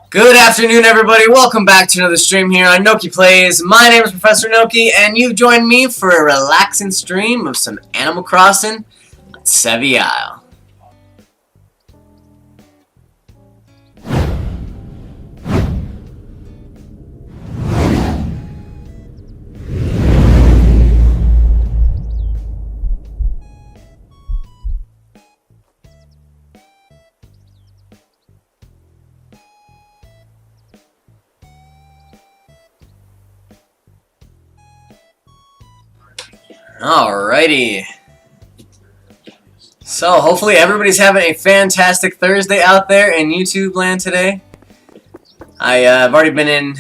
Good afternoon, everybody. Welcome back to another stream here on Noki Plays. My name is ProfNoki, and you've joined me for a relaxing stream of some Animal Crossing on Sevii Island. Alrighty. So, hopefully everybody's having a fantastic Thursday out there in YouTube land today. I've already been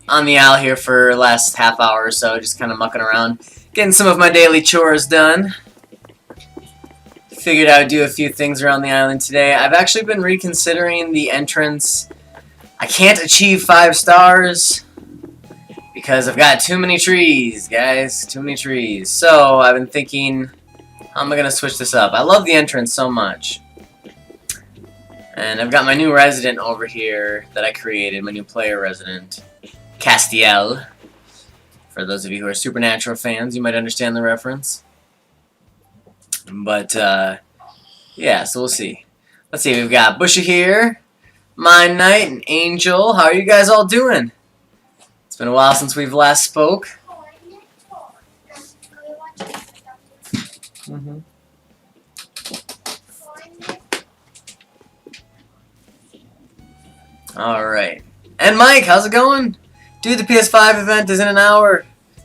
on the owl here for the last half hour or so, just kind of mucking around, getting some of my daily chores done. Figured I would do a few things around the island today. I've actually been reconsidering the entrance. I can't achieve 5 stars because I've got too many trees, guys. Too many trees. So I've been thinking, how am I going to switch this up? I love the entrance so much. And I've got my new resident over here that I created, my new player resident, Castiel. For those of you who are Supernatural fans, you might understand the reference. But, yeah, so we'll see. Let's see, we've got Bushy here, Mine Knight, and Angel. How are you guys all doing? It's been a while since we've last spoke. Alright. And Mike, how's it going? Dude, the PS5 event is in an hour.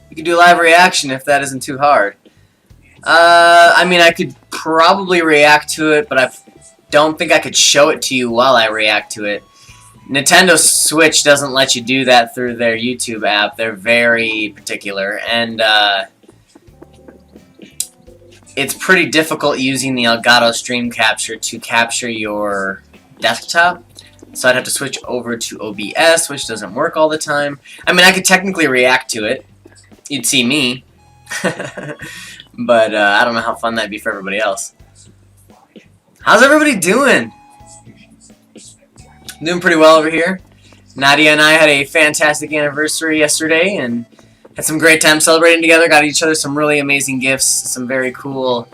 You can do live reaction if that isn't too hard. I mean, I could probably react to it, but I don't think I could show it to you while I react to it. Nintendo Switch doesn't let you do that through their YouTube app. They're very particular, and it's pretty difficult using the Elgato Stream Capture to capture your desktop. So I'd have to switch over to OBS, which doesn't work all the time. I mean, I could technically react to it. You'd see me. But I don't know how fun that'd be for everybody else. How's everybody doing? Doing pretty well over here. Nadia and I had a fantastic anniversary yesterday and had some great time celebrating together. Got each other some really amazing gifts, some very cool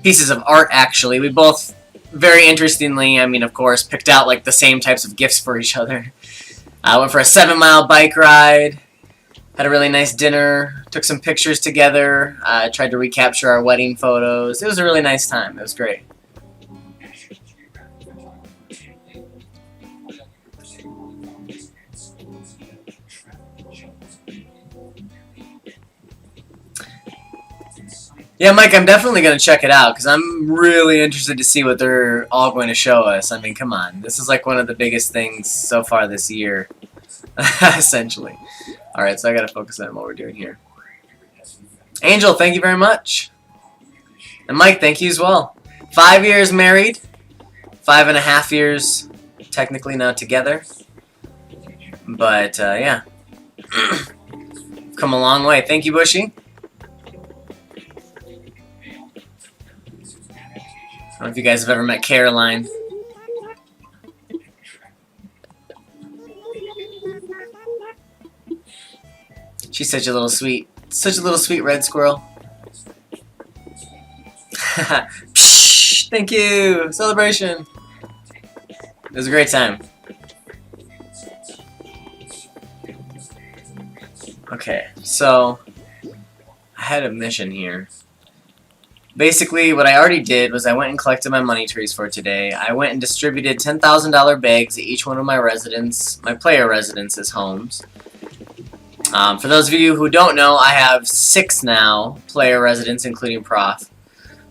pieces of art, actually. We both, very interestingly, I mean, of course, picked out like the same types of gifts for each other. I went for a 7-mile bike ride, had a really nice dinner, took some pictures together, tried to recapture our wedding photos. It was a really nice time. It was great. Yeah, Mike, I'm definitely going to check it out, because I'm really interested to see what they're all going to show us. I mean, come on. This is like one of the biggest things so far this year, essentially. Alright, so I got to focus on what we're doing here. Angel, thank you very much. And Mike, thank you as well. 5 years married. 5.5 years technically now together. But, yeah. Come a long way. Thank you, Bushy. I don't know if you guys have ever met Caroline. She's such a little sweet red squirrel. Psh, thank you! Celebration! It was a great time. Okay, so I had a mission here. Basically, what I already did was I went and collected my money trees for today. I went and distributed $10,000 bags at each one of my residents, my player residences' homes. For those of you who don't know, I have 6 now player residents, including Prof,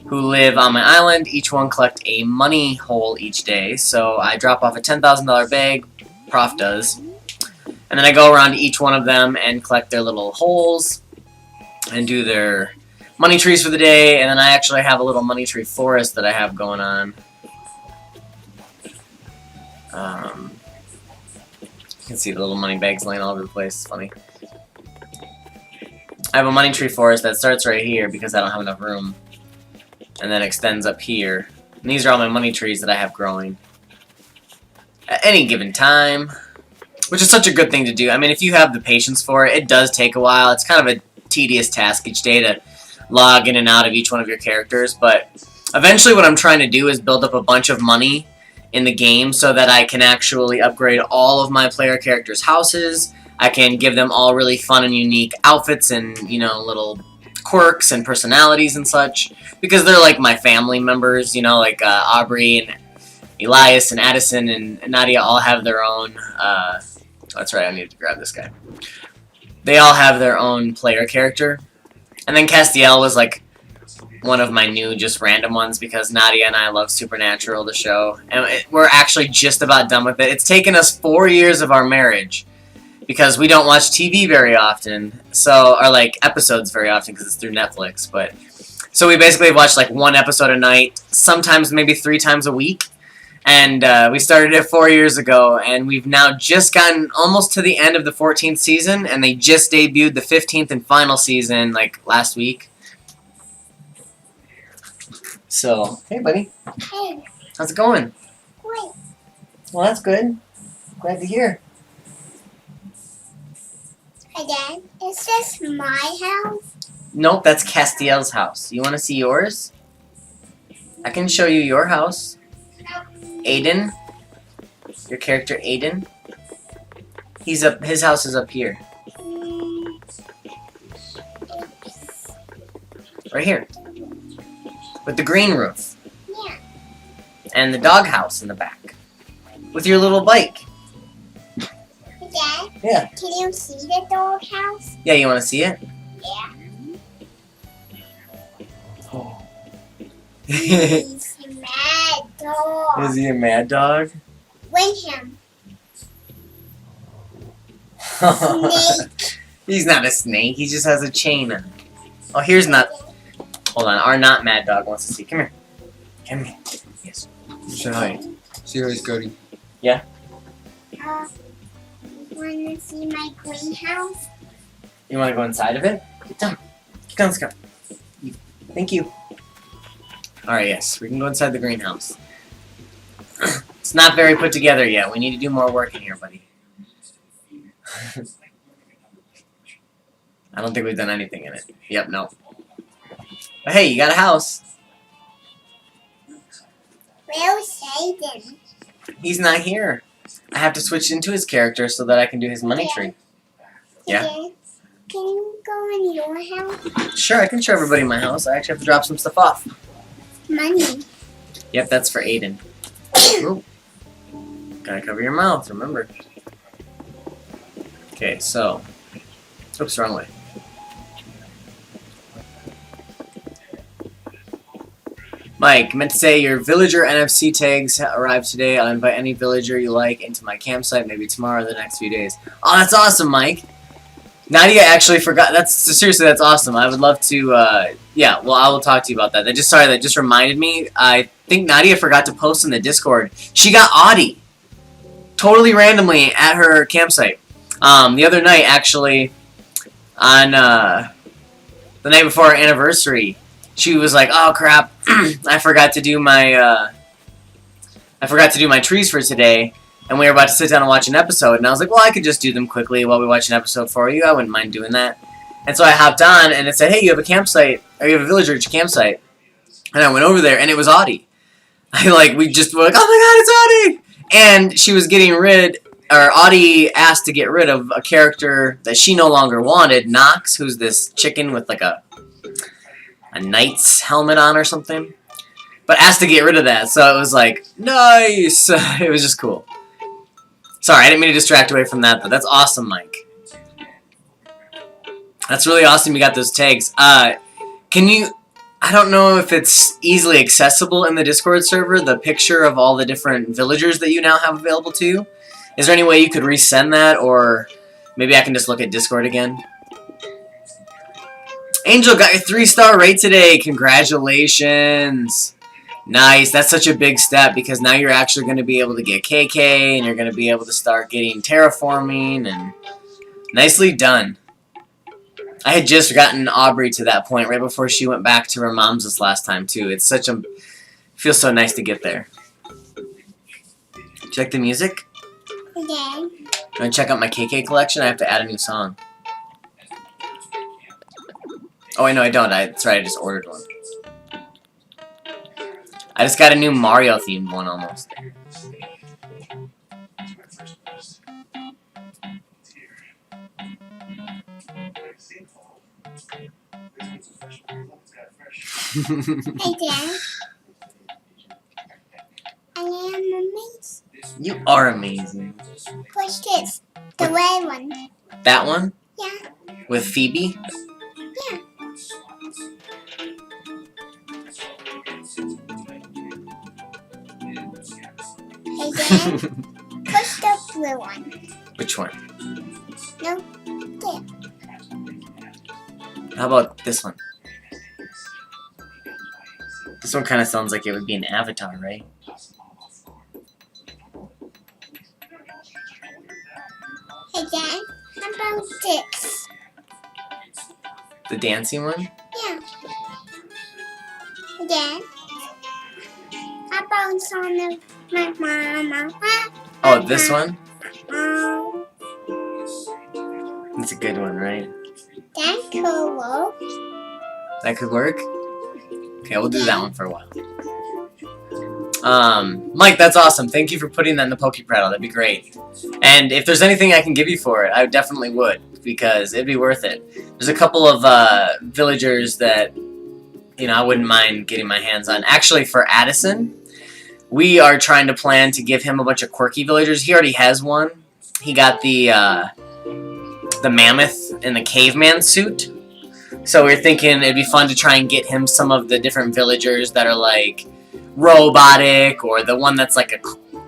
who live on my island. Each one collect a money hole each day. So I drop off a $10,000 bag, Prof does, and then I go around to each one of them and collect their little holes and do their money trees for the day, and then I actually have a little money tree forest that I have going on. You can see the little money bags laying all over the place. It's funny. I have a money tree forest that starts right here because I don't have enough room, and then extends up here. And these are all my money trees that I have growing. At any given time, which is such a good thing to do. I mean, if you have the patience for it, it does take a while. It's kind of a tedious task each day to log in and out of each one of your characters, but eventually what I'm trying to do is build up a bunch of money in the game so that I can actually upgrade all of my player characters' houses. I can give them all really fun and unique outfits and, you know, little quirks and personalities and such, because they're like my family members, you know, like Aubrey and Elias and Addison and Nadia all have their own, that's right, I need to grab this guy. They all have their own player character. And then Castiel was like one of my new just random ones because Nadia and I love Supernatural, the show. And we're actually just about done with it. It's taken us 4 years of our marriage because we don't watch TV very often, so, or like episodes very often because it's through Netflix. But so we basically watch like 1 episode a night, sometimes maybe 3 times a week. And we started it 4 years ago, and we've now just gotten almost to the end of the 14th season, and they just debuted the 15th and final season, like, last week. So, hey, buddy. Hey. How's it going? Wait. Well, that's good. Glad to hear. Hey, Dad, is this my house? Nope, that's Castiel's house. You want to see yours? I can show you your house. Aiden, your character Aiden, he's up. His house is up here, right here, with the green roof, Yeah. and the doghouse in the back, with your little bike. Hey, Dad, Yeah. can you see the doghouse? Yeah, you want to see it? Yeah. Oh. He's a mad dog. Is he a mad dog? Win him. Snake. He's not a snake. He just has a chain on. Oh, here's not. Hold on. Our not mad dog wants to see. Come here. Come here. Yes. Say hi. Say hi, Scotty. Yeah. Wanna see my greenhouse? You want to go inside of it? Get down. Get down, let's go. Thank you. Alright, yes. We can go inside the greenhouse. It's not very put together yet. We need to do more work in here, buddy. I don't think we've done anything in it. Yep, no. But hey, you got a house. Where's Aiden? He's not here. I have to switch into his character so that I can do his money tree. Yeah? Dad, can you go in your house? Sure, I can show everybody my house. I actually have to drop some stuff off. Money. Yep, that's for Aiden. Ooh. Gotta cover your mouth, remember. Okay, so. Oops, wrong way. Mike, meant to say your villager NFC tags arrived today. I'll invite any villager you like into my campsite, maybe tomorrow or the next few days. Oh, that's awesome, Mike. Nadia actually forgot. Seriously, that's awesome. I would love to, yeah, well, I will talk to you about that. That just reminded me. I think Nadia forgot to post in the Discord. She got Audie. Totally randomly at her campsite. The other night, actually, on, the night before our anniversary, she was like, oh, crap, I forgot to do my trees for today. And we were about to sit down and watch an episode, and I was like, well, I could just do them quickly while we watch an episode for you. I wouldn't mind doing that. And so I hopped on, and it said, hey, you have a campsite, or you have a villager at your campsite. And I went over there, and it was Audie. We just were like, oh my god, it's Audie! And she was getting Audie asked to get rid of a character that she no longer wanted, Nox, who's this chicken with like a knight's helmet on or something. But asked to get rid of that, so it was like, nice! It was just cool. Sorry, I didn't mean to distract away from that, but that's awesome, Mike. That's really awesome you got those tags. Can you... I don't know if it's easily accessible in the Discord server, the picture of all the different villagers that you now have available to you. Is there any way you could resend that, or maybe I can just look at Discord again? Angel got your 3-star rate today. Congratulations. Nice. That's such a big step because now you're actually going to be able to get KK and you're going to be able to start getting terraforming and nicely done. I had just gotten Aubrey to that point right before she went back to her mom's this last time too. It's such a... feels so nice to get there. Check the music. Dad, Wanna check out my KK collection? I have to add a new song. Oh, wait, no, I don't. That's right, I just ordered one. I just got a new Mario themed one almost. Hey, Dad. I am amazing. You are amazing. Push this. The red one. That one? Yeah. With Phoebe? Yeah. Hey, Dad. Push the blue one. Which one? No. There. How about this one? This one kind of sounds like it would be an avatar, right? Hey, Dad. How about this? The dancing one? Yeah. Hey, Dad. How about some of my mama? Oh, this one? Um, That's a good one, right? that cool. That could work? Okay, we'll do that one for a while. Mike, that's awesome. Thank you for putting that in the Pokeprattle. That'd be great. And if there's anything I can give you for it, I definitely would, because it'd be worth it. There's a couple of villagers that, you know, I wouldn't mind getting my hands on. Actually, for Addison, we are trying to plan to give him a bunch of quirky villagers. He already has one. He got the mammoth in the caveman suit. So we're thinking it'd be fun to try and get him some of the different villagers that are like robotic, or the one that's like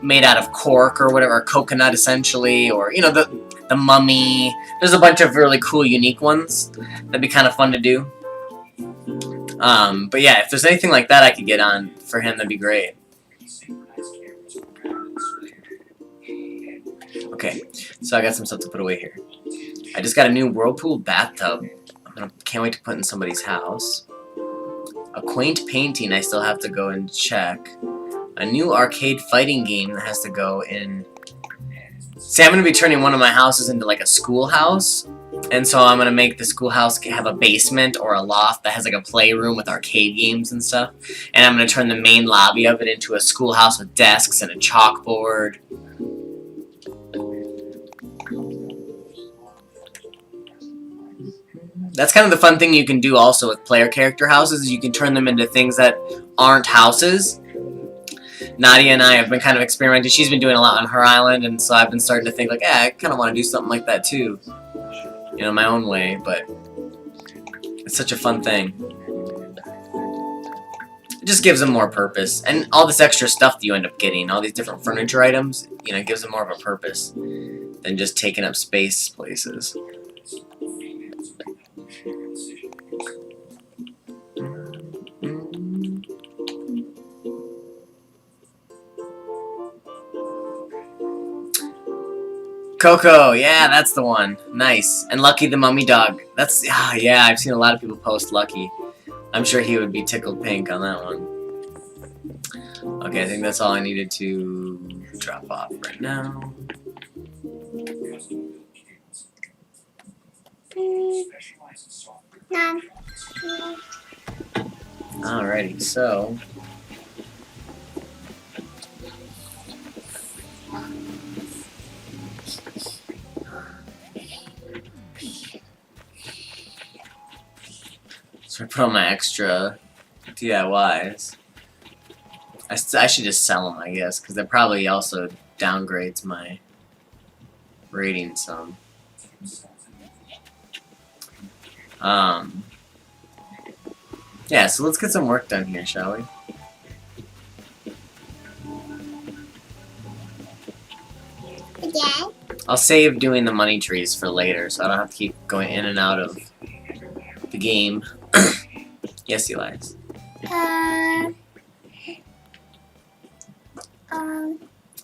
made out of cork or whatever, or coconut essentially, or you know, the mummy. There's a bunch of really cool, unique ones that'd be kind of fun to do. But yeah, if there's anything like that I could get on for him, that'd be great. Okay, so I got some stuff to put away here. I just got a new whirlpool bathtub. Can't wait to put in somebody's house. A quaint painting I still have to go and check. A new arcade fighting game that has to go in. See, I'm going to be turning one of my houses into like a schoolhouse. And so I'm going to make the schoolhouse have a basement or a loft that has like a playroom with arcade games and stuff. And I'm going to turn the main lobby of it into a schoolhouse with desks and a chalkboard. That's kind of the fun thing you can do also with player character houses, is you can turn them into things that aren't houses. Nadia and I have been kind of experimenting. She's been doing a lot on her island, and so I've been starting to think like, I kind of want to do something like that too. You know, my own way, but it's such a fun thing. It just gives them more purpose. And all this extra stuff that you end up getting, all these different furniture items, you know, it gives them more of a purpose than just taking up space places. Coco, yeah, that's the one. Nice. And Lucky the Mummy Dog. That's, yeah, I've seen a lot of people post Lucky. I'm sure he would be tickled pink on that one. Okay, I think that's all I needed to drop off right now. None. Alrighty, so... So I put on my extra DIYs. I should just sell them, I guess, because that probably also downgrades my rating some. Yeah, so let's get some work done here, shall we? Again? I'll save doing the money trees for later, so I don't have to keep going in and out of the game. Yes, Elias.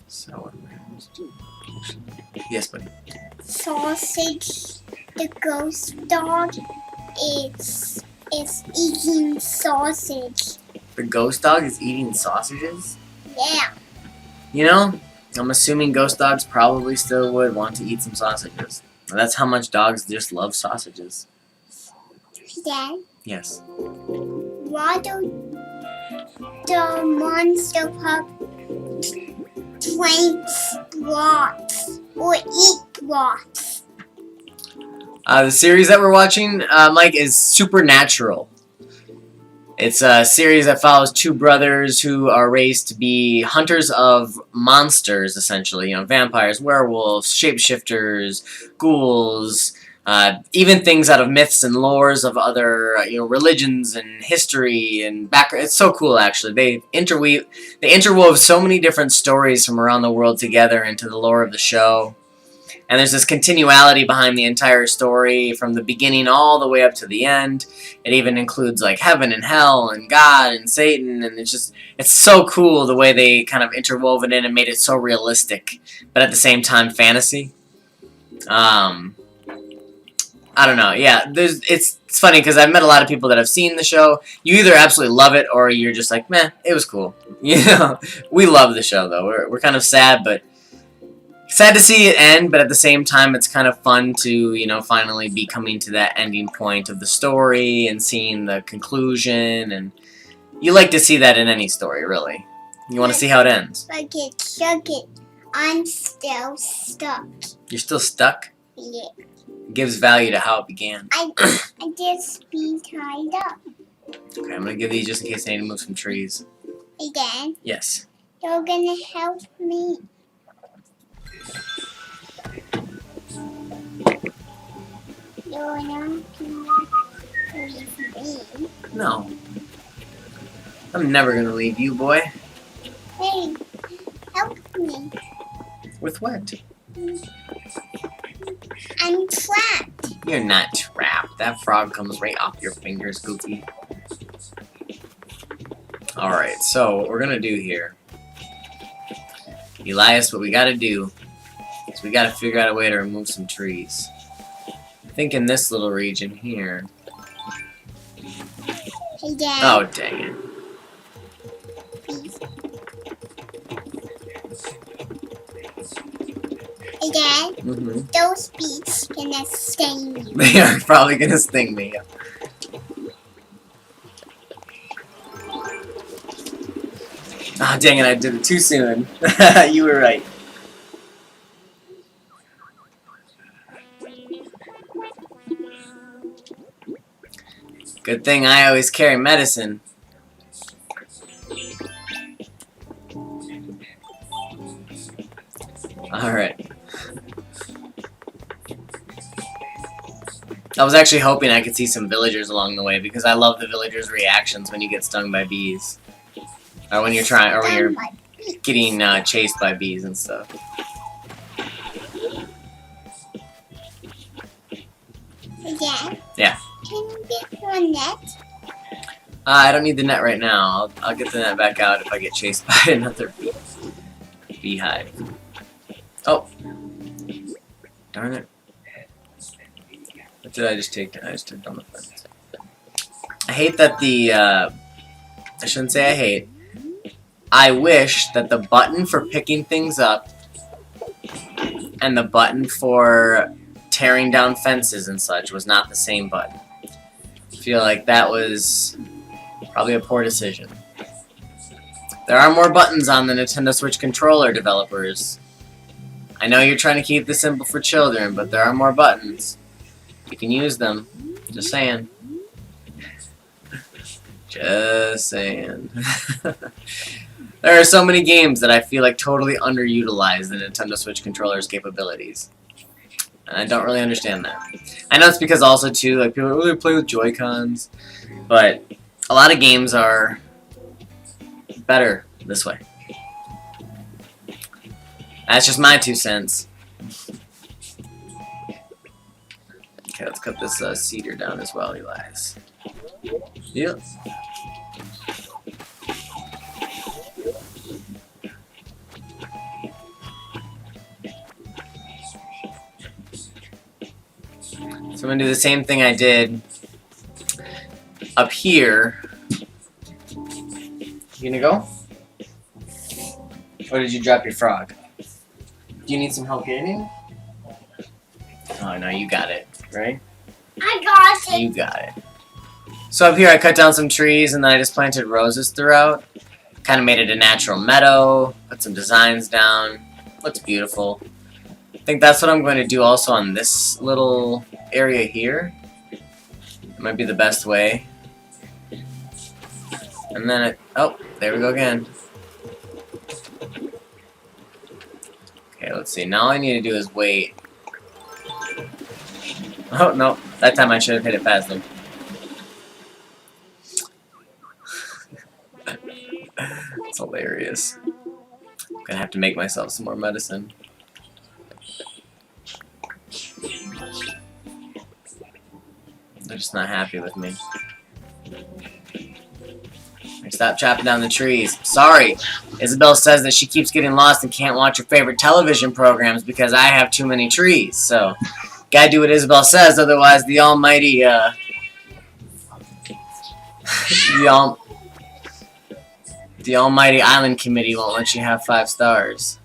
So, yes, buddy. Sausage. The ghost dog. It's eating sausage. The ghost dog is eating sausages? Yeah. You know, I'm assuming ghost dogs probably still would want to eat some sausages. That's how much dogs just love sausages. Dad, Yes. why do the monster pup drink rocks or eat rocks? The series that we're watching, Mike, is Supernatural. It's a series that follows two brothers who are raised to be hunters of monsters, essentially. You know, vampires, werewolves, shapeshifters, ghouls, even things out of myths and lores of other, religions and history and background. It's so cool, actually. They interwove so many different stories from around the world together into the lore of the show. And there's this continuality behind the entire story from the beginning all the way up to the end. It even includes like heaven and hell and God and Satan, and it's so cool the way they kind of interwoven it and made it so realistic, but at the same time fantasy. I don't know. Yeah, it's funny because I've met a lot of people that have seen the show. You either absolutely love it or you're just like, meh, it was cool. You know, we love the show though. We're kind of sad, but. Sad to see it end, but at the same time, it's kind of fun to, finally be coming to that ending point of the story and seeing the conclusion, and you like to see that in any story, really. You want to see how it ends. Suck it. I'm still stuck. You're still stuck? Yeah. It gives value to how it began. I just be tied up. Okay, I'm going to give these just in case I need to move some trees. Again? Yes. You're gonna help me. You're not gonna leave me. No. I'm never going to leave you, boy. Hey, help me. With what? I'm trapped. You're not trapped. That frog comes right off your fingers, Goofy. Alright, so what we're going to do here. Elias, what we got to do is we got to figure out a way to remove some trees. I think in this little region here. Hey, Dad. Oh, dang it. Hey, Dad. Mm-hmm. Those bees gonna sting me. They are probably going to sting me. Oh, dang it, I did it too soon. You were right. Good thing I always carry medicine. Alright. I was actually hoping I could see some villagers along the way because I love the villagers' reactions when you get stung by bees. Or when you're getting chased by bees and stuff. Dad. Yeah. Can you get your net? I don't need the net right now. I'll get the net back out if I get chased by another beehive. Oh. Darn it. What did I just take? I just took down the fence. I hate that I shouldn't say I hate. I wish that the button for picking things up and the button for tearing down fences and such was not the same button. I feel like that was probably a poor decision. There are more buttons on the Nintendo Switch controller, developers. I know you're trying to keep this simple for children, but there are more buttons. You can use them. Just saying. Just saying. There are so many games that I feel like totally underutilize the Nintendo Switch controller's capabilities. And I don't really understand that. I know it's because also, too, like, people really play with Joy-Cons, but a lot of games are better this way. That's just my 2 cents. Okay, let's cut this cedar down as well, Elias. Yep. So I'm going to do the same thing I did up here. You gonna go? Or did you drop your frog? Do you need some help getting? Oh no, you got it, right? I got it. You got it. So up here I cut down some trees and then I just planted roses throughout. Kind of made it a natural meadow, put some designs down. Looks beautiful. I think that's what I'm going to do also on this little area here. It might be the best way. And then oh, there we go again. Okay, let's see. Now all I need to do is wait. Oh, no. That time I should have hit it past him. It's hilarious. I'm gonna have to make myself some more medicine. They're just not happy with me. Stop chopping down the trees. Sorry. Isabel says that she keeps getting lost and can't watch her favorite television programs because I have too many trees. So, gotta do what Isabel says, otherwise the almighty, the almighty island committee won't let you have 5 stars.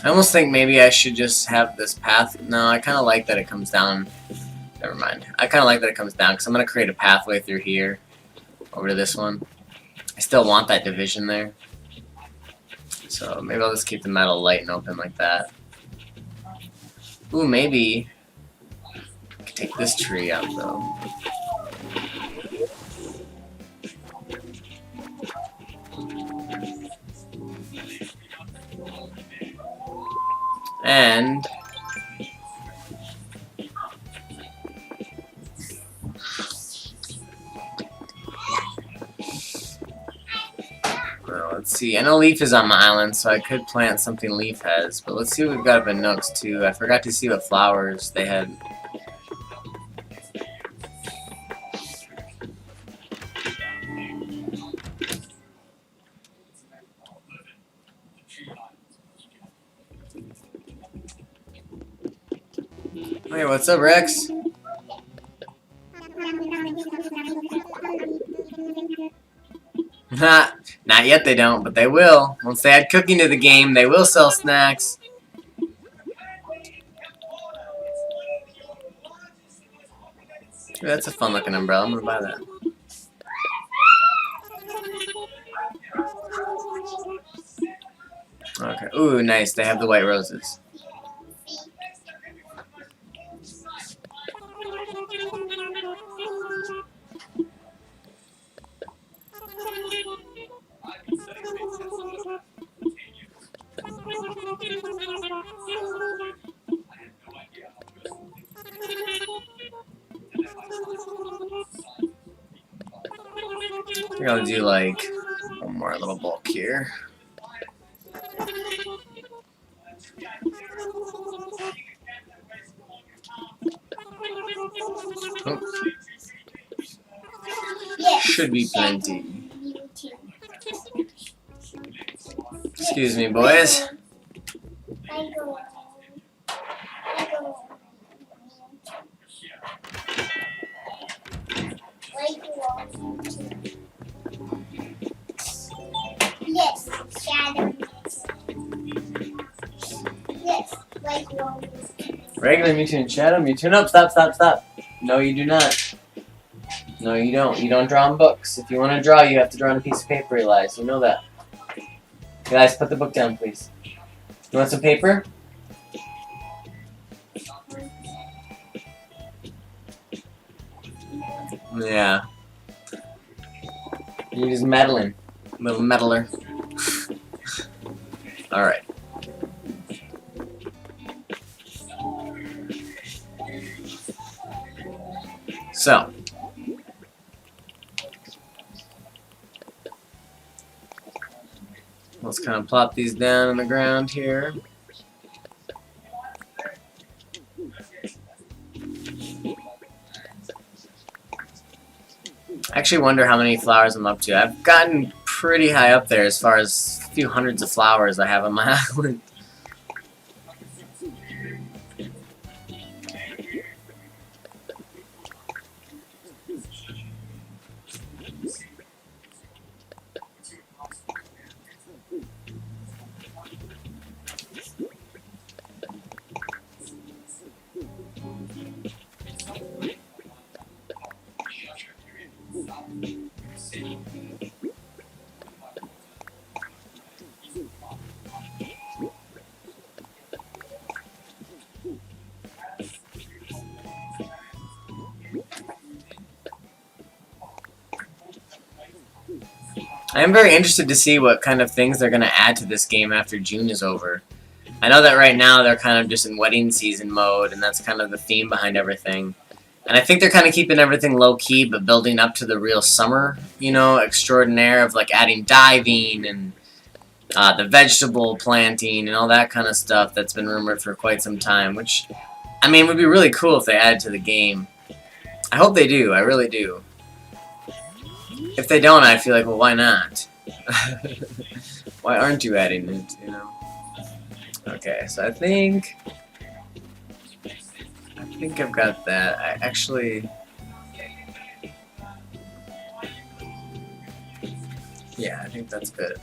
I almost think maybe I should just have this path. No, I kind of like that it comes down. Never mind. I kind of like that it comes down because I'm going to create a pathway through here over to this one. I still want that division there. So maybe I'll just keep the metal light and open like that. Ooh, maybe I could take this tree out though. And well, let's see. I know Leaf is on my island, so I could plant something Leaf has. But let's see what we've got up in Nooks too. I forgot to see what flowers they had. Hey, what's up, Rex? Not yet they don't, but they will. Once they add cooking to the game, they will sell snacks. Ooh, that's a fun looking umbrella. I'm gonna buy that. Okay. Ooh, nice. They have the white roses. I think I'll do like one more little bulk here. Oh. Should be plenty. Excuse me, boys. Yes, shadow. Yes, like one. Regular Mewtwo and Shadow Mewtwo. Nope, stop, stop, stop. No, you do not. No, you don't. You don't draw in books. If you want to draw, you have to draw on a piece of paper, Elias. You know that. Guys, put the book down, please. You want some paper? Yeah. You're just meddling. Little meddler. Alright. So. We'll let's kind of plop these down on the ground here. I actually wonder how many flowers I'm up to. I've gotten pretty high up there as far as a few hundreds of flowers I have on my island. I am very interested to see what kind of things they're going to add to this game after June is over. I know that right now they're kind of just in wedding season mode, and that's kind of the theme behind everything. And I think they're kind of keeping everything low-key, but building up to the real summer, you know, extraordinaire of, like, adding diving and the vegetable planting and all that kind of stuff that's been rumored for quite some time, which, I mean, would be really cool if they added to the game. I hope they do. I really do. If they don't, I feel like, well, why not? Why aren't you adding it, you know? Okay, so I think I've got that. I actually... Yeah, I think that's good.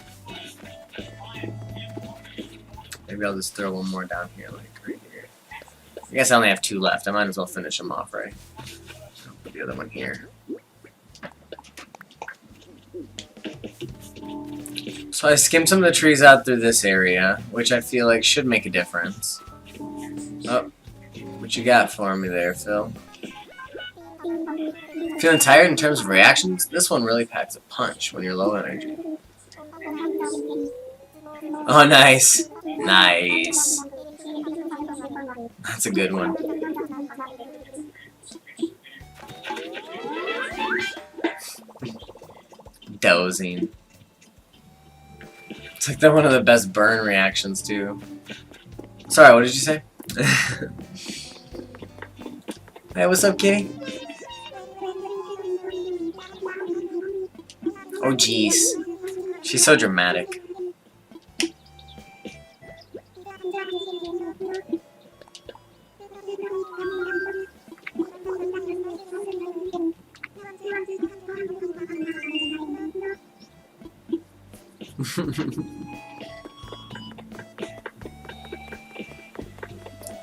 Maybe I'll just throw one more down here, like right here. I guess I only have 2 left. I might as well finish them off, right? I'll put the other one here. So I skimmed some of the trees out through this area, which I feel like should make a difference. Oh, what you got for me there, Phil? Feeling tired in terms of reactions? This one really packs a punch when you're low energy. Oh, nice. Nice. That's a good one. Dozing. It's like they're one of the best burn reactions, too. Sorry, what did you say? Hey, what's up, kitty? Oh, jeez. She's so dramatic.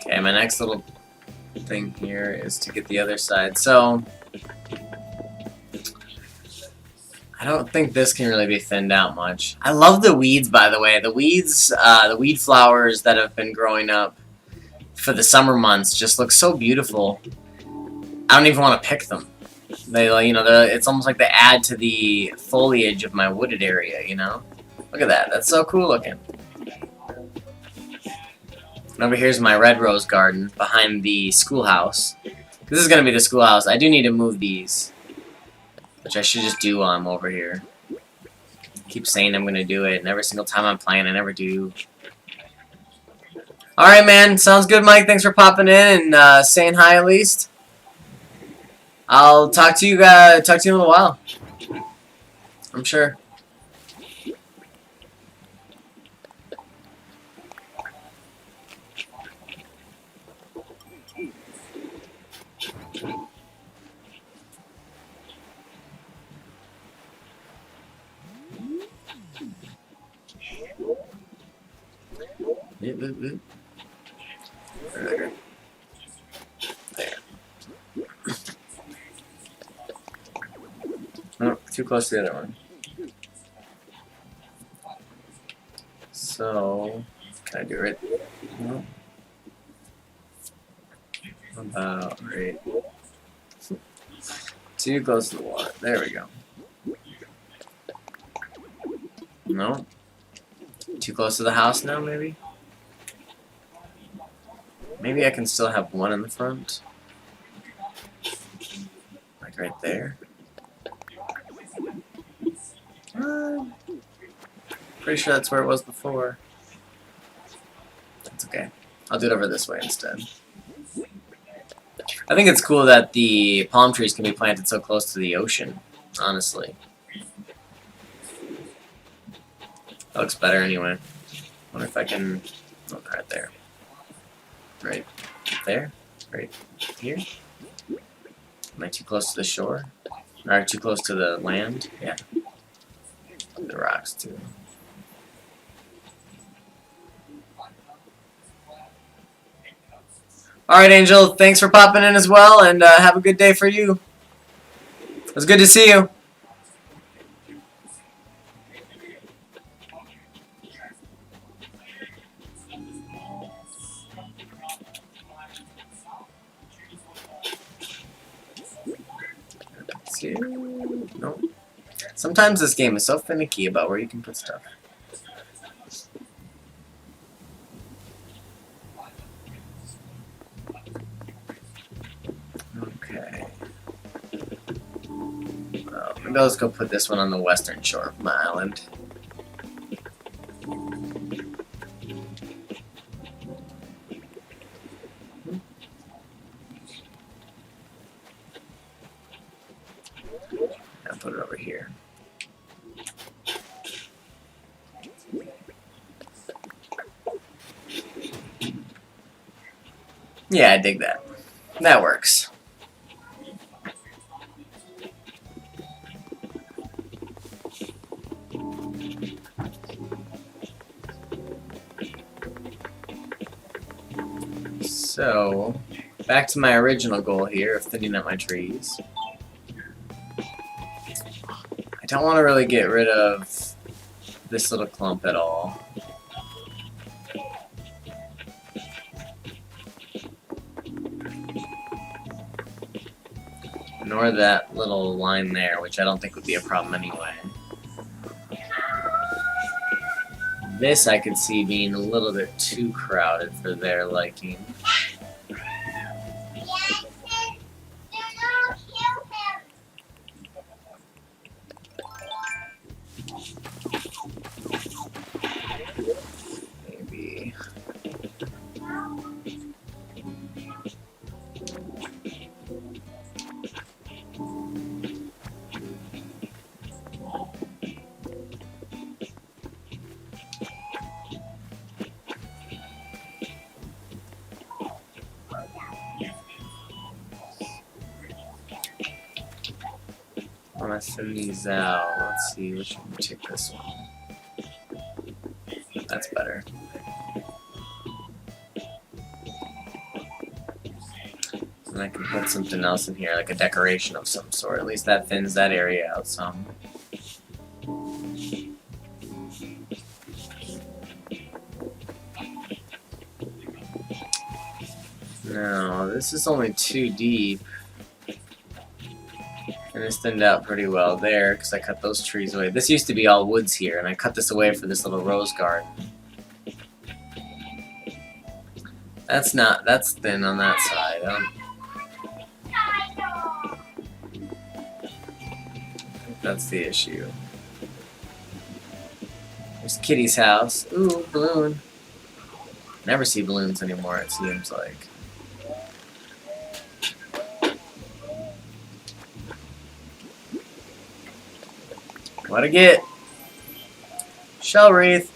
Okay, my next little thing here is to get the other side. So, I don't think this can really be thinned out much. I love the weeds, by the way. The weeds, the weed flowers that have been growing up for the summer months just look so beautiful. I don't even want to pick them. They, you know, it's almost like they add to the foliage of my wooded area, you know? Look at that. That's so cool looking. And over here's my red rose garden behind the schoolhouse. This is going to be the schoolhouse. I do need to move these, which I should just do while I'm over here. I keep saying I'm going to do it, and every single time I'm playing, I never do. Alright, man. Sounds good, Mike. Thanks for popping in and saying hi at least. I'll talk to you guys. Talk to you in a little while. I'm sure. There. Oh, too close to the other one. So, can I do it? No. About right. Too close to the water. There we go. No. Too close to the house now, maybe? Maybe I can still have one in the front. Like right there. Pretty sure that's where it was before. That's okay. I'll do it over this way instead. I think it's cool that the palm trees can be planted so close to the ocean, honestly. That looks better anyway. Wonder if I can... Oh, right there. Right there? Right here? Am I too close to the shore? Or too close to the land? Yeah. The rocks, too. Alright, Angel. Thanks for popping in as well, and have a good day for you. It was good to see you. Nope. Sometimes this game is so finicky about where you can put stuff. Okay. Well, maybe I'll just go put this one on the western shore of my island. I'll put it over here. Yeah, I dig that. That works. So, back to my original goal here of thinning out my trees. I don't want to really get rid of this little clump at all. Nor that little line there, which I don't think would be a problem anyway. This I could see being a little bit too crowded for their liking. Maybe. I'm gonna send these out. Let's see which one. Take this one. That's better. And I can put something else in here, like a decoration of some sort. At least that thins that area out some. No, this is only too deep. And it's thinned out pretty well there, because I cut those trees away. This used to be all woods here, and I cut this away for this little rose garden. That's thin on that side. I think that's the issue. There's Kitty's house. Ooh, balloon. Never see balloons anymore, it seems like. What I get? Shell wreath.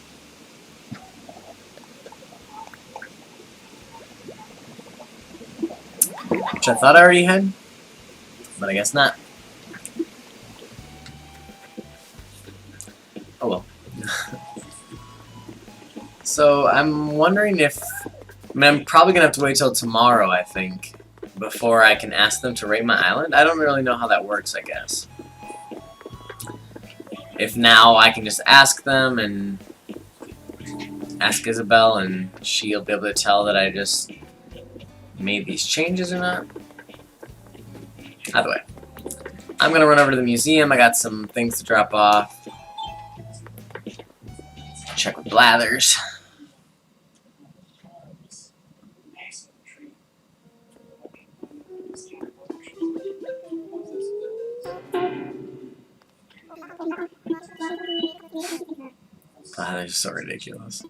Which I thought I already had, but I guess not. Oh well. So I'm wondering if... I mean, I'm probably going to have to wait till tomorrow, I think, before I can ask them to rate my island. I don't really know how that works, I guess. If now I can just ask them and ask Isabel and she'll be able to tell that I just made these changes or not. Either way. I'm going to run over to the museum. I got some things to drop off. Check with Blathers. Ah, they're just so ridiculous.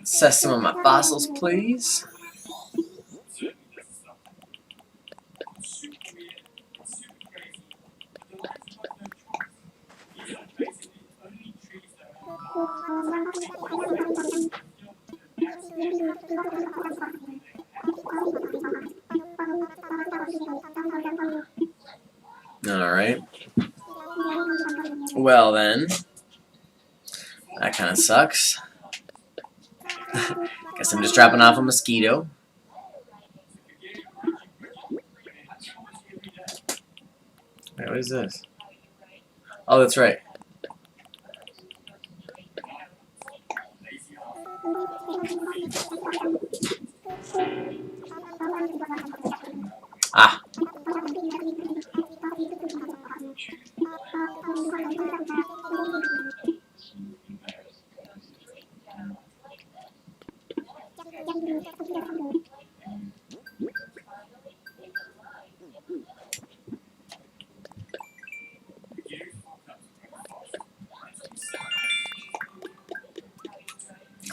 Assess some of my fossils, please. Alright. Well then. That kind of sucks. Guess I'm just dropping off a mosquito. Wait, what is this? Oh, that's right. Ah.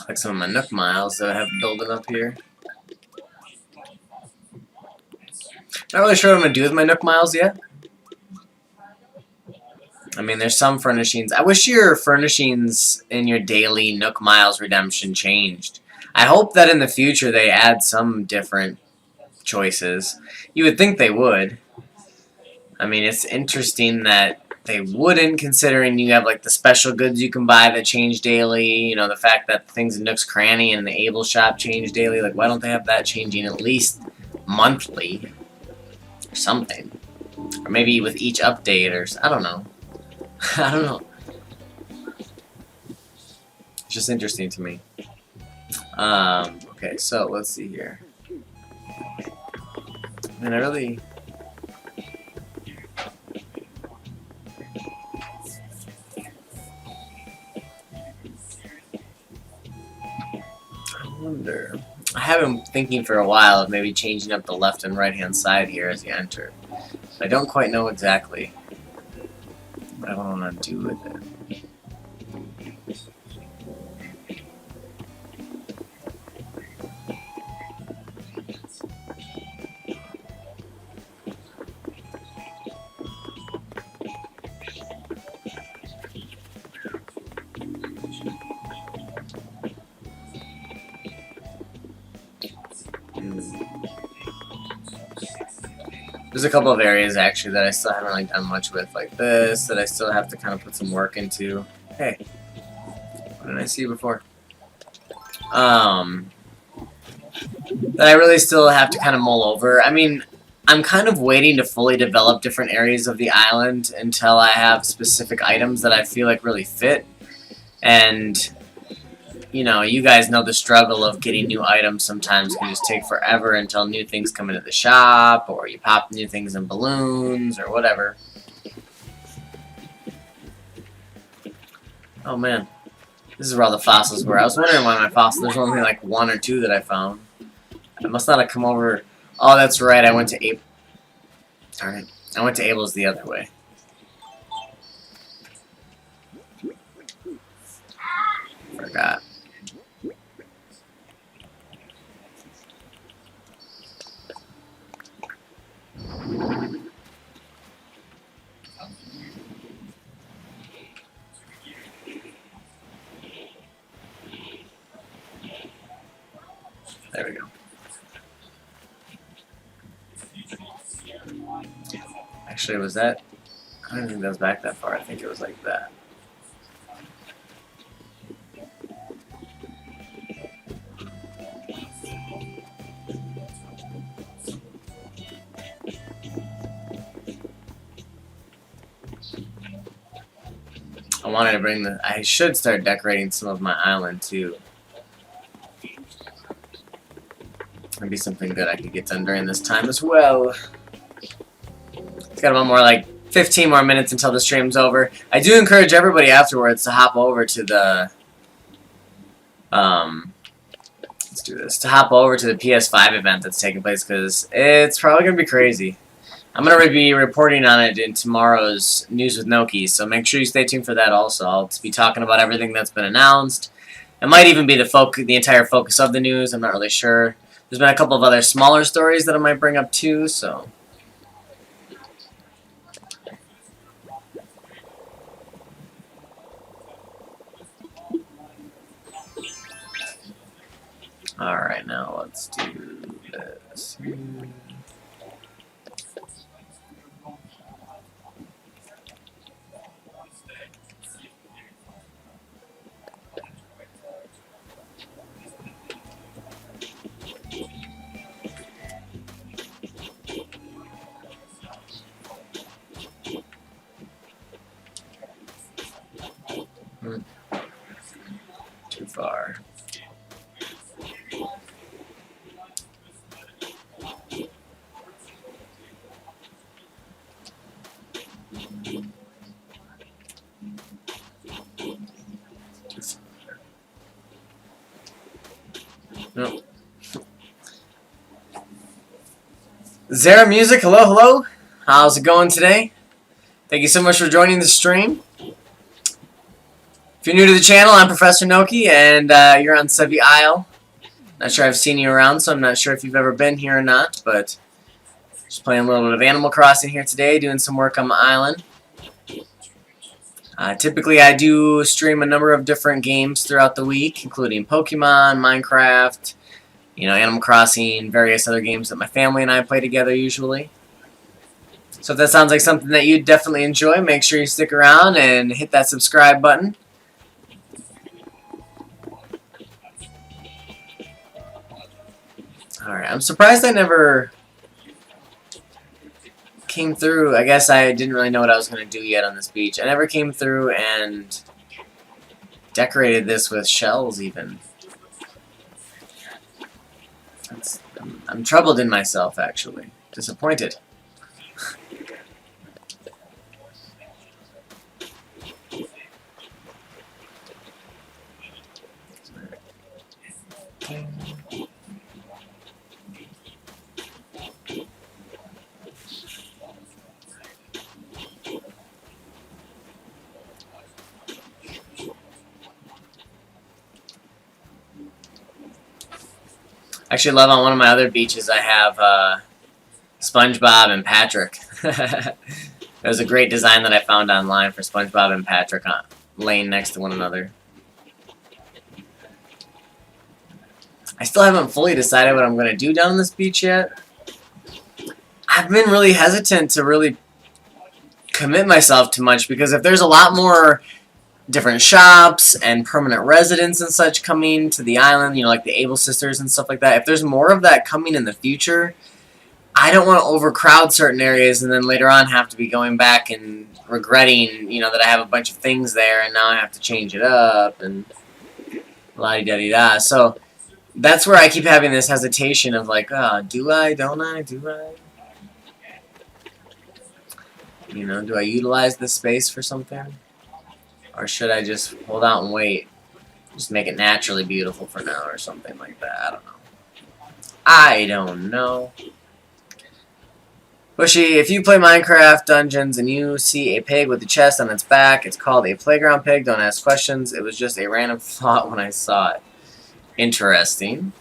Like some of my Nook miles that I have building up here. Not really sure what I'm going to do with my Nook miles yet. I mean, there's some furnishings. I wish your furnishings in your daily Nook Miles redemption changed. I hope that in the future they add some different choices. You would think they would. I mean, it's interesting that they wouldn't, considering you have like the special goods you can buy that change daily. You know, the fact that things in Nook's Cranny and the Able Shop change daily. Like, why don't they have that changing at least monthly or something? Or maybe with each update, or I don't know. I don't know. It's just interesting to me. Okay, so let's see here. And I really... I wonder... I have been thinking for a while of maybe changing up the left and right hand side here as you enter. But I don't quite know exactly what I want to do with it. There's a couple of areas actually that I still haven't really done much with, like this, that I still have to kind of put some work into. Hey, what did I see before? That I really still have to kind of mull over. I mean, I'm kind of waiting to fully develop different areas of the island until I have specific items that I feel like really fit. And, you know, you guys know the struggle of getting new items sometimes can just take forever until new things come into the shop, or you pop new things in balloons, or whatever. Oh man, this is where all the fossils were. I was wondering why my fossils, there's only like 1 or 2 that I found. I must not have come over. Oh, that's right, I went to Abel. Darn it. I went to Abel's the other way. Forgot. There we go. Actually, was that? I don't think that was back that far. I think it was like that. I wanted to bring the... I should start decorating some of my island, too. That'd be something good I could get done during this time as well. It's got one more, like, 15 more minutes until the stream's over. I do encourage everybody afterwards to hop over to the... let's do this. To hop over to the PS5 event that's taking place, because it's probably going to be crazy. I'm going to be reporting on it in tomorrow's News with Noki, so make sure you stay tuned for that also. I'll be talking about everything that's been announced. It might even be the entire focus of the news. I'm not really sure. There's been a couple of other smaller stories that I might bring up too, so... Alright, now let's do this. Too far. Nope. Zara Music, hello, hello. How's it going today? Thank you so much for joining the stream. If you're new to the channel, I'm ProfNoki, and you're on Sevii Island. Not sure I've seen you around, so I'm not sure if you've ever been here or not, but just playing a little bit of Animal Crossing here today, doing some work on the island. Typically, I do stream a number of different games throughout the week, including Pokemon, Minecraft, Animal Crossing, various other games that my family and I play together usually. So if that sounds like something that you'd definitely enjoy, make sure you stick around and hit that subscribe button. Alright, I'm surprised I never came through. I guess I didn't really know what I was going to do yet on this beach. I never came through and decorated this with shells even. I'm troubled in myself, actually. Disappointed. Actually, love on one of my other beaches I have SpongeBob and Patrick. There's a great design that I found online for SpongeBob and Patrick laying next to one another. I still haven't fully decided what I'm going to do down on this beach yet. I've been really hesitant to really commit myself to much because if there's a lot more different shops and permanent residents and such coming to the island, like the Able Sisters and stuff like that, if there's more of that coming in the future, I don't want to overcrowd certain areas and then later on have to be going back and regretting, that I have a bunch of things there and now I have to change it up and la-di-da-di-da. So that's where I keep having this hesitation of like, oh, do I, don't I, do I? Do I utilize this space for something? Or should I just hold out and wait? Just make it naturally beautiful for now or something like that. I don't know. I don't know. Bushy, if you play Minecraft Dungeons and you see a pig with a chest on its back, it's called a playground pig. Don't ask questions. It was just a random thought when I saw it. Interesting.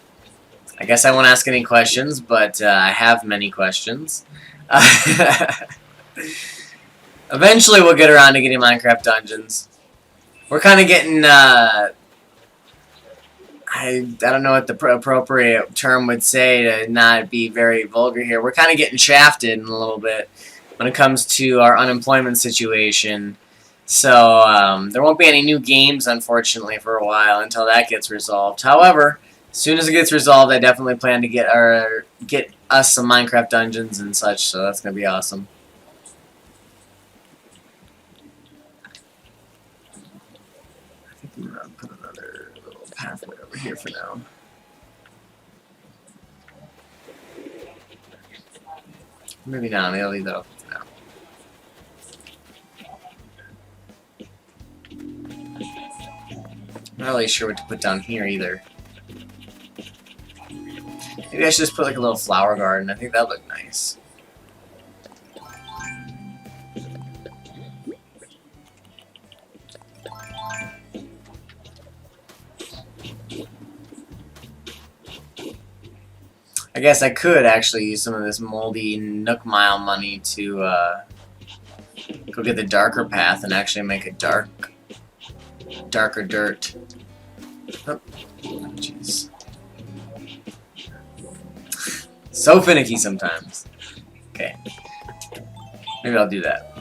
I guess I won't ask any questions, but I have many questions. Eventually we'll get around to getting Minecraft Dungeons. We're kind of getting, I don't know what the appropriate term would say to not be very vulgar here. We're kind of getting shafted in a little bit when it comes to our unemployment situation. So there won't be any new games, unfortunately, for a while until that gets resolved. However, as soon as it gets resolved, I definitely plan to get us some Minecraft Dungeons and such, so that's going to be awesome. I'm going to put another little pathway over here for now. Maybe not. I'll leave that open for now. I'm not really sure what to put down here either. Maybe I should just put like a little flower garden. I think that would look nice. I guess I could actually use some of this moldy Nook Mile money to go get the darker path and actually make it darker dirt. Oh, jeez. So finicky sometimes. Okay. Maybe I'll do that.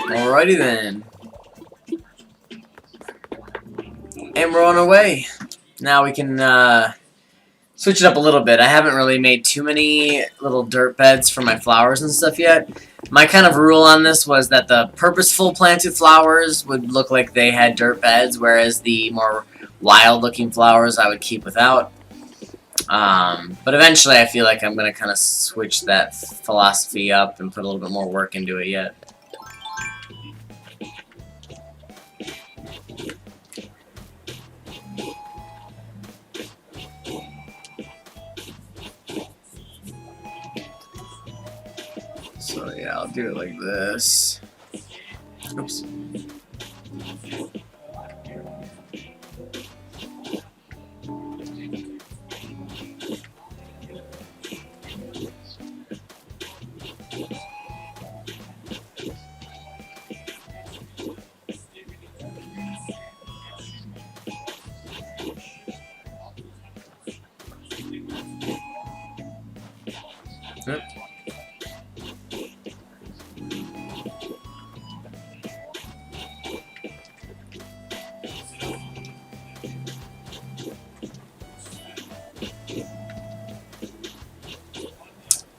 Alrighty then. And we're on our way. Now we can switch it up a little bit. I haven't really made too many little dirt beds for my flowers and stuff yet. My kind of rule on this was that the purposeful planted flowers would look like they had dirt beds, whereas the more wild looking flowers I would keep without. But eventually I feel like I'm going to kind of switch that philosophy up and put a little bit more work into it yet. So yeah, I'll do it like this. Oops. Yep.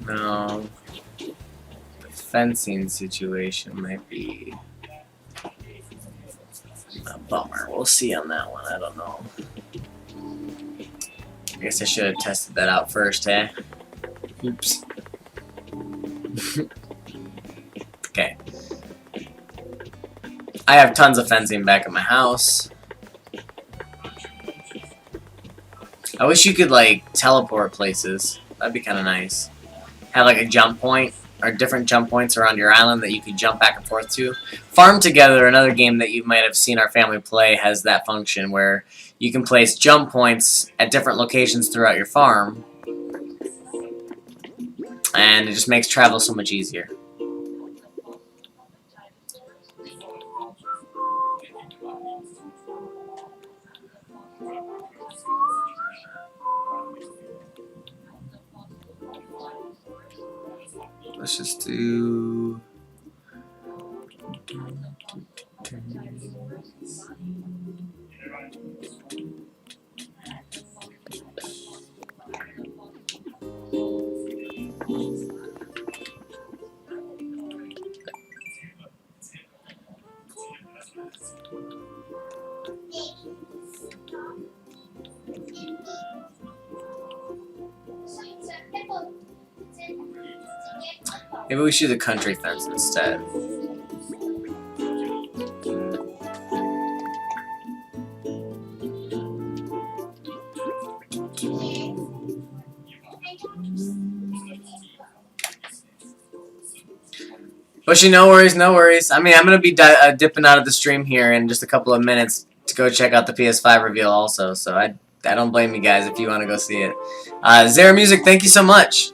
No, the fencing situation might be a bummer. We'll see on that one. I don't know. I guess I should have tested that out first, eh? Oops. Okay. I have tons of fencing back at my house. I wish you could, like, teleport places. That'd be kind of nice. Have, like, a jump point, or different jump points around your island that you could jump back and forth to. Farm Together, another game that you might have seen our family play, has that function where you can place jump points at different locations throughout your farm. And it just makes travel so much easier. Let's just do... Maybe we should do the country fence instead. But no worries, no worries. I mean, I'm going to be dipping out of the stream here in just a couple of minutes to go check out the PS5 reveal also. So I don't blame you guys if you want to go see it. Zara Music, thank you so much.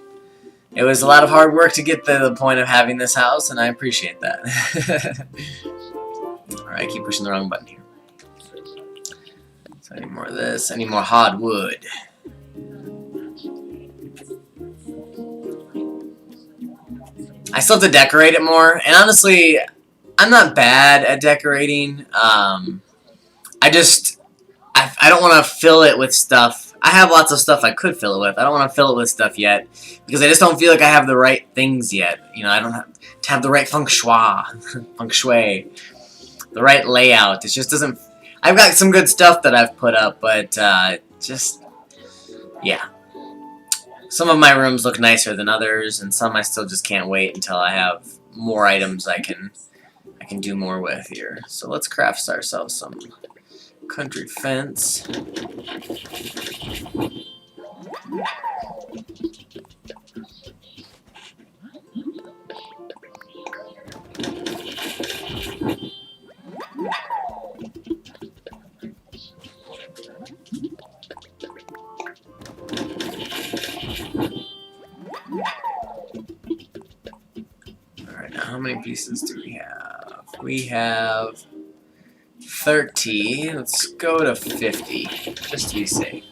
It was a lot of hard work to get to the point of having this house, and I appreciate that. Alright, I keep pushing the wrong button here. So I need more of this. I need more hardwood. I still have to decorate it more, and honestly, I'm not bad at decorating. I I don't want to fill it with stuff. I have lots of stuff I could fill it with. I don't want to fill it with stuff yet because I just don't feel like I have the right things yet. You know, I don't have to have the right feng shui, the right layout. It just doesn't. I've got some good stuff that I've put up, but just yeah. Some of my rooms look nicer than others, and some I still just can't wait until I have more items I can do more with here. So let's craft ourselves some country fence. Alright, now how many pieces do we have? We have 30. Let's go to 50, just to be safe.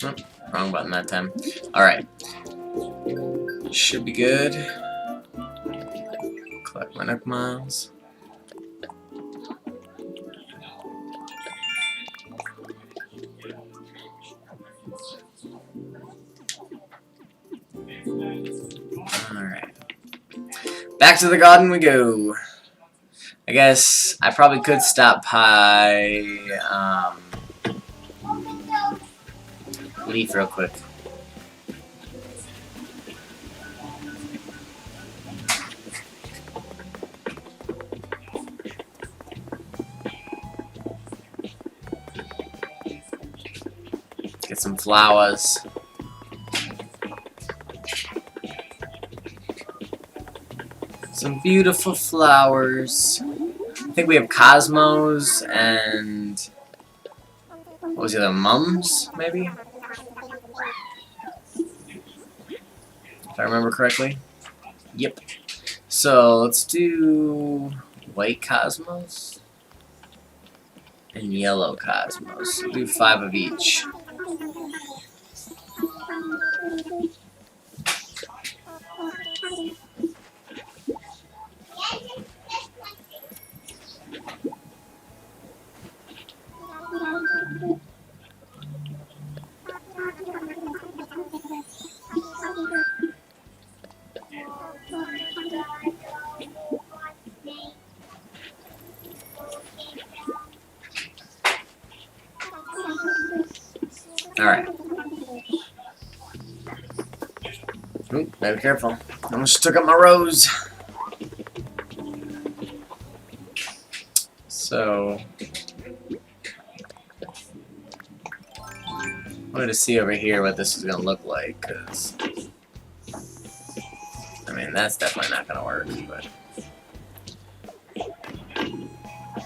Oh, wrong button that time. Alright. Should be good. Collect my Nook miles. Alright. Back to the garden we go. I guess I probably could stop by Leaf real quick. Get some flowers. Some beautiful flowers. I think we have cosmos and what was the other? Mums, maybe? If I remember correctly. Yep. So let's do white cosmos and yellow cosmos. We'll do 5 of each. Alright. Oop, better be careful. I almost took up my rose. So, I wanted to see over here what this is going to look like, because, I mean, that's definitely not going to work, but,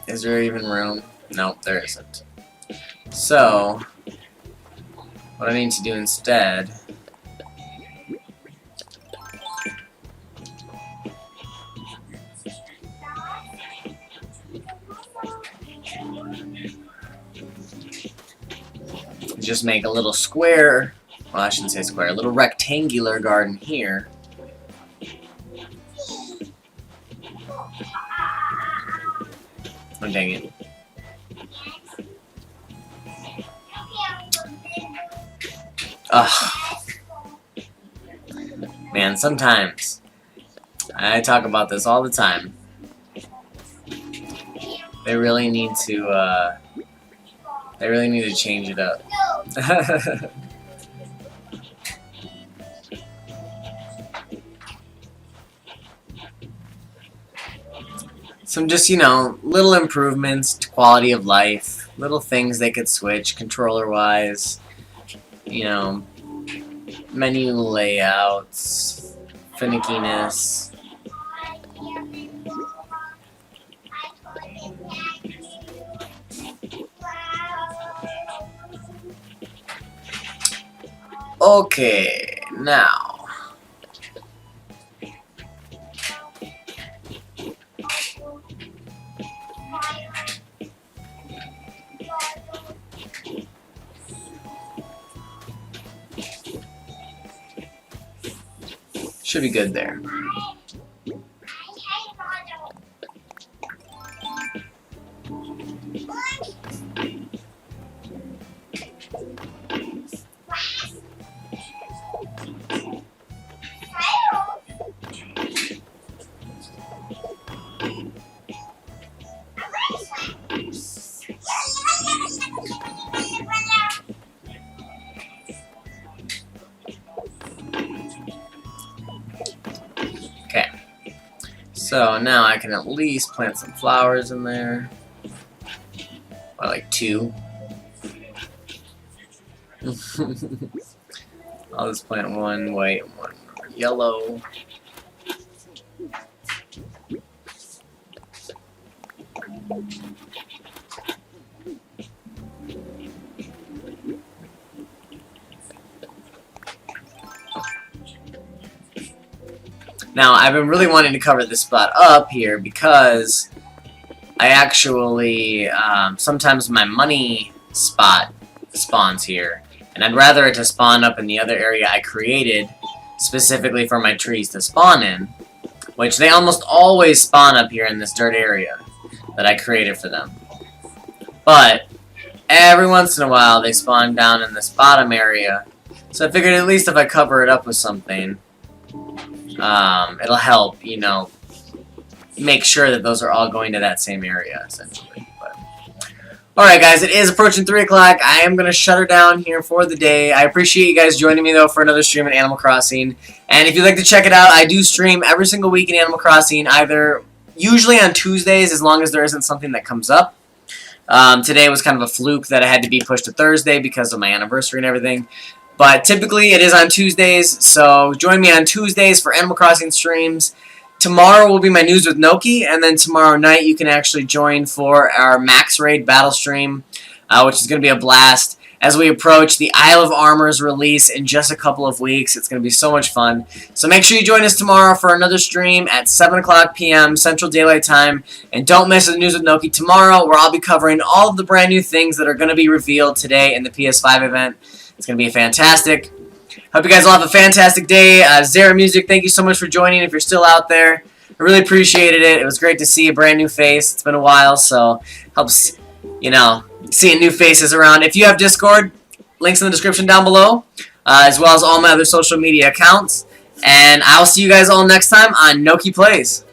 is there even room? Nope, there isn't. So, what I need to do instead is just make a little square, well I shouldn't say square, a little rectangular garden here. Oh dang it. Ugh. Man, sometimes I talk about this all the time. They really need to change it up. Some just, you know, little improvements to quality of life, little things they could switch controller-wise. You know, menu layouts, finickiness. Okay, now. Should be good there. Okay, so now I can at least plant some flowers in there. Or like 2. I'll just plant 1 white and 1 yellow. Now, I've been really wanting to cover this spot up here because I actually, sometimes my money spot spawns here. And I'd rather it to spawn up in the other area I created specifically for my trees to spawn in. Which they almost always spawn up here in this dirt area that I created for them. But every once in a while they spawn down in this bottom area. So I figured at least if I cover it up with something, it'll help, you know, make sure that those are all going to that same area, essentially. But alright guys, it is approaching 3 o'clock. I am going to shut her down here for the day. I appreciate you guys joining me, though, for another stream in Animal Crossing. And if you'd like to check it out, I do stream every single week in Animal Crossing, usually on Tuesdays, as long as there isn't something that comes up. Today was kind of a fluke that I had to be pushed to Thursday because of my anniversary and everything. But typically it is on Tuesdays, so join me on Tuesdays for Animal Crossing streams. Tomorrow will be my News with Noki, and then tomorrow night you can actually join for our Max Raid battle stream, which is going to be a blast. As we approach the Isle of Armor's release in just a couple of weeks, it's going to be so much fun. So make sure you join us tomorrow for another stream at 7 o'clock p.m. Central Daylight Time. And don't miss the News with Noki tomorrow, where I'll be covering all of the brand new things that are going to be revealed today in the PS5 event. It's going to be fantastic. Hope you guys all have a fantastic day. Zara Music, thank you so much for joining if you're still out there. I really appreciated it. It was great to see a brand new face. It's been a while, so helps, you know, seeing new faces around. If you have Discord, links in the description down below, as well as all my other social media accounts. And I'll see you guys all next time on Noki Plays.